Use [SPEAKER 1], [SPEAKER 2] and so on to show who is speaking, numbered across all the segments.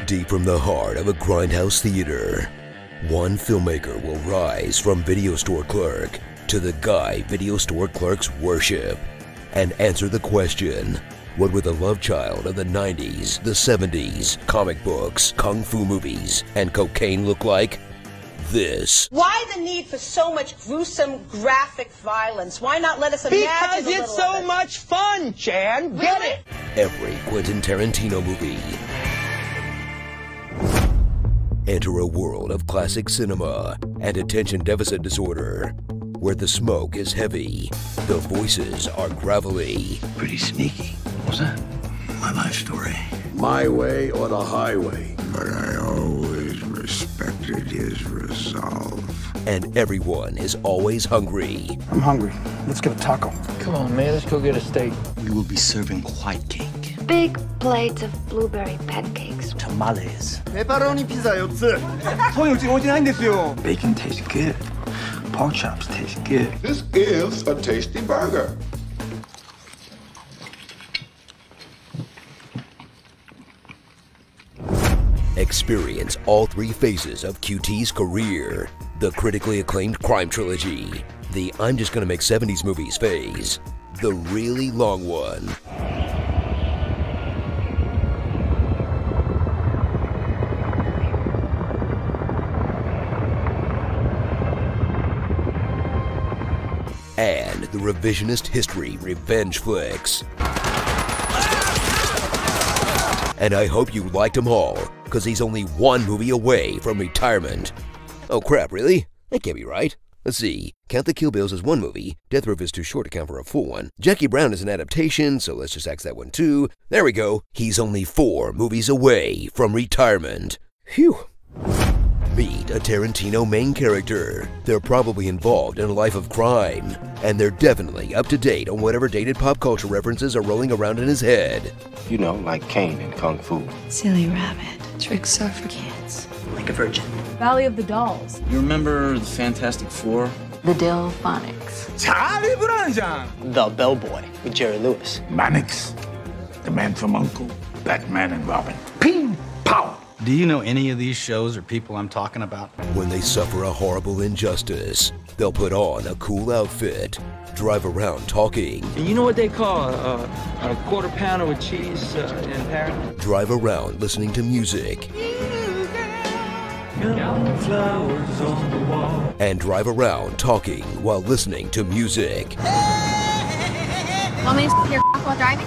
[SPEAKER 1] Deep from the heart of a grindhouse theater, one filmmaker will rise from video store clerk to the guy video store clerks worship and answer the question, what would the love child of the 90s, the 70s, comic books, kung fu movies, and cocaine look like? This.
[SPEAKER 2] Why the need for so much gruesome graphic violence? Why not let us imagine
[SPEAKER 3] because it's so much fun, Chan.
[SPEAKER 2] Really?
[SPEAKER 3] Get it?
[SPEAKER 1] Every Quentin Tarantino movie. Enter a world of classic cinema and attention deficit disorder, where the smoke is heavy, the voices are gravelly.
[SPEAKER 4] Pretty sneaky. What's that? My life story.
[SPEAKER 5] My way or the highway.
[SPEAKER 6] But I always respected his resolve.
[SPEAKER 1] And everyone is always hungry.
[SPEAKER 7] I'm hungry. Let's get a taco.
[SPEAKER 3] Come on, man. Let's go get a steak.
[SPEAKER 4] We will be serving white cake.
[SPEAKER 8] Big plates of blueberry pancakes.
[SPEAKER 4] Tamales.
[SPEAKER 7] Pepperoni pizza 4つ.
[SPEAKER 4] Bacon tastes good. Pork chops taste good.
[SPEAKER 6] This is a tasty burger.
[SPEAKER 1] Experience all three phases of QT's career. The critically acclaimed crime trilogy, the I'm just gonna make 70s movies phase, the really long one, and the revisionist history revenge flicks. And I hope you liked them all, because he's only one movie away from retirement. Oh crap, really? That can't be right. Let's see. Count the Kill Bills as one movie. Death Proof is too short to count for a full one. Jackie Brown is an adaptation, so let's just axe that one too. There we go. He's only 4 movies away from retirement. Phew. Meet a Tarantino main character. They're probably involved in a life of crime, and they're definitely up to date on whatever dated pop culture references are rolling around in his head.
[SPEAKER 9] You know, like Kane in Kung Fu.
[SPEAKER 8] Silly rabbit. Tricks are for kids.
[SPEAKER 4] Like a virgin.
[SPEAKER 10] Valley of the Dolls.
[SPEAKER 11] You remember the Fantastic Four?
[SPEAKER 8] The Delphonics.
[SPEAKER 3] Charlie Brown.
[SPEAKER 4] The Bellboy with Jerry Lewis.
[SPEAKER 5] Mannix, The Man from U.N.C.L.E., Batman and Robin. Ping, pow.
[SPEAKER 11] Do you know any of these shows or people I'm talking about?
[SPEAKER 1] When they suffer a horrible injustice, they'll put on a cool outfit, drive around talking.
[SPEAKER 3] And you know what they call a quarter pounder with cheese in Paris?
[SPEAKER 1] Drive around listening to music. And drive around talking while listening to music.
[SPEAKER 8] Want me to your while driving?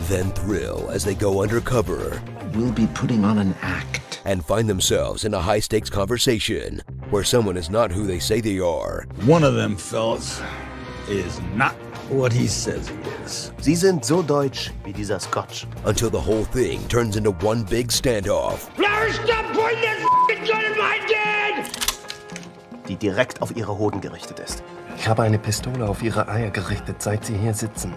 [SPEAKER 1] Then thrill as they go undercover.
[SPEAKER 4] We'll be putting on an act.
[SPEAKER 1] And find themselves in a high-stakes conversation where someone is not who they say they are.
[SPEAKER 5] One of them fellas is not what he says he is.
[SPEAKER 9] Sie sind so deutsch wie dieser Scotch.
[SPEAKER 1] Until the whole thing turns into one big standoff.
[SPEAKER 3] Larry, stop pointing that f***ing gun at my dad!
[SPEAKER 9] Die direkt auf ihre Hoden gerichtet ist.
[SPEAKER 7] Ich habe eine Pistole auf ihre Eier gerichtet, seit sie hier sitzen.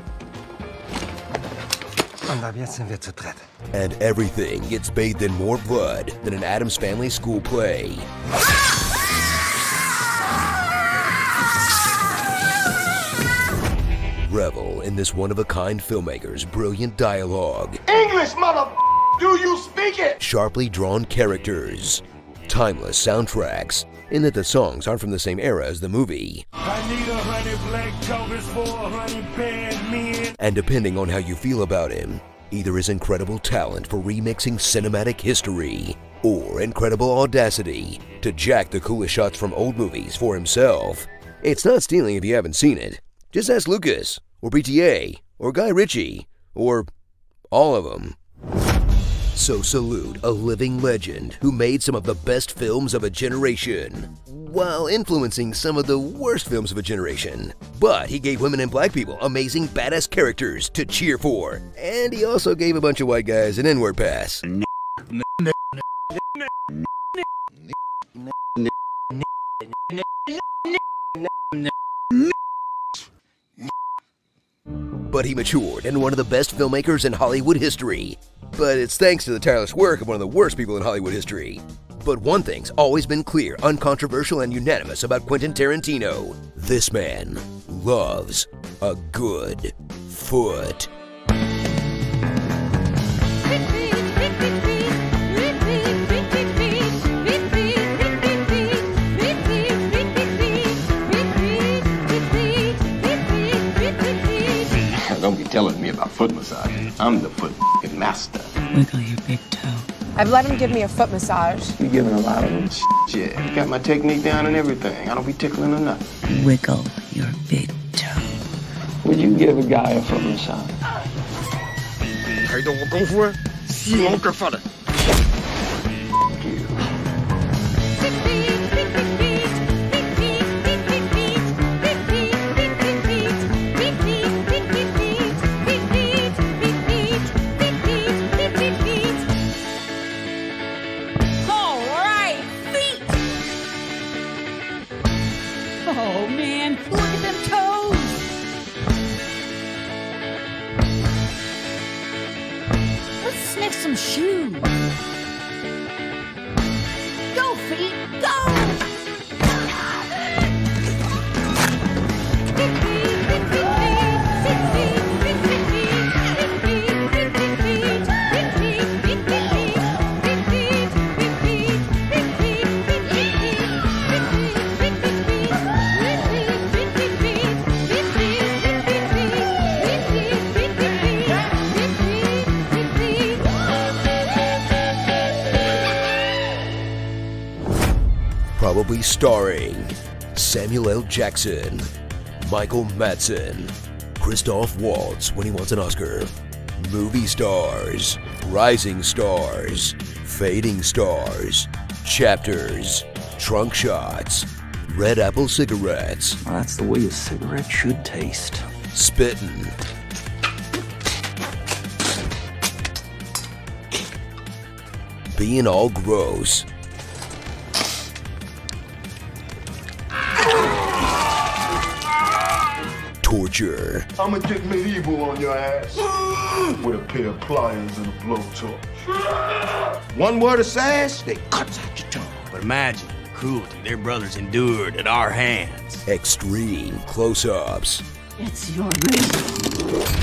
[SPEAKER 7] Und ab jetzt sind wir zu dritt.
[SPEAKER 1] And everything gets bathed in more blood than an Addams Family school play. Revel in this one-of-a-kind filmmaker's brilliant dialogue.
[SPEAKER 5] English, mother. Do you speak it?
[SPEAKER 1] Sharply drawn characters. Timeless soundtracks, in that the songs aren't from the same era as the movie.
[SPEAKER 5] I need 100 black jokers for 100 bad men.
[SPEAKER 1] And depending on how you feel about him, either his incredible talent for remixing cinematic history, or incredible audacity to jack the coolest shots from old movies for himself. It's not stealing if you haven't seen it. Just ask Lucas, or BTA, or Guy Ritchie, or all of them. So salute a living legend who made some of the best films of a generation, while influencing some of the worst films of a generation. But he gave women and black people amazing badass characters to cheer for, and he also gave a bunch of white guys an N-word pass. But he matured into one of the best filmmakers in Hollywood history. But it's thanks to the tireless work of one of the worst people in Hollywood history. But one thing's always been clear, uncontroversial, and unanimous about Quentin Tarantino. This man loves a good foot.
[SPEAKER 8] Retreat, retreat, retreat.
[SPEAKER 9] telling me about foot massage. I'm the foot master.
[SPEAKER 8] Wiggle your big toe.
[SPEAKER 2] I've let him give me a foot massage.
[SPEAKER 9] You giving a lot of them shit. You got my technique down and everything. I don't be tickling or nothing.
[SPEAKER 8] Wiggle your big toe.
[SPEAKER 5] Would you give a guy a foot massage?
[SPEAKER 10] 睇到我功夫啊，試我腳法啊！
[SPEAKER 8] Oh man, look at them toes! Let's sniff some shoes. Go feet, go!
[SPEAKER 1] Probably starring Samuel L. Jackson, Michael Madsen, Christoph Waltz when he wants an Oscar, movie stars, rising stars, fading stars, chapters, trunk shots, red apple cigarettes,
[SPEAKER 4] Well, that's the way a cigarette should taste.
[SPEAKER 1] spittin', being all gross, torture,
[SPEAKER 5] I'ma get medieval on your ass with a pair of pliers and a blowtorch.
[SPEAKER 9] One word of sass, they
[SPEAKER 10] Cuts out your tongue. But imagine the cruelty their brothers endured at our hands.
[SPEAKER 1] extreme close-ups,
[SPEAKER 8] It's your race.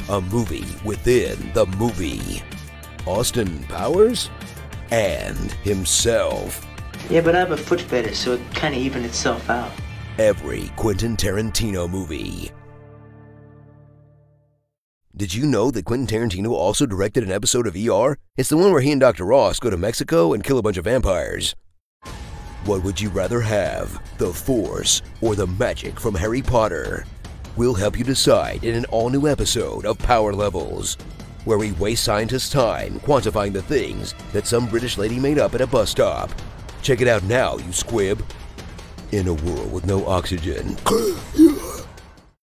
[SPEAKER 1] a movie within the movie, Austin Powers, and himself.
[SPEAKER 4] Yeah, but I have a foot fetish, so it kind of evened itself out.
[SPEAKER 1] Every Quentin Tarantino movie. Did you know that Quentin Tarantino also directed an episode of ER? It's the one where he and Dr. Ross go to Mexico and kill a bunch of vampires. What would you rather have, the Force or the magic from Harry Potter? We'll help you decide in an all-new episode of Power Levels, where we waste scientists' time quantifying the things that some British lady made up at a bus stop. Check it out now, you squib. In a world with no oxygen,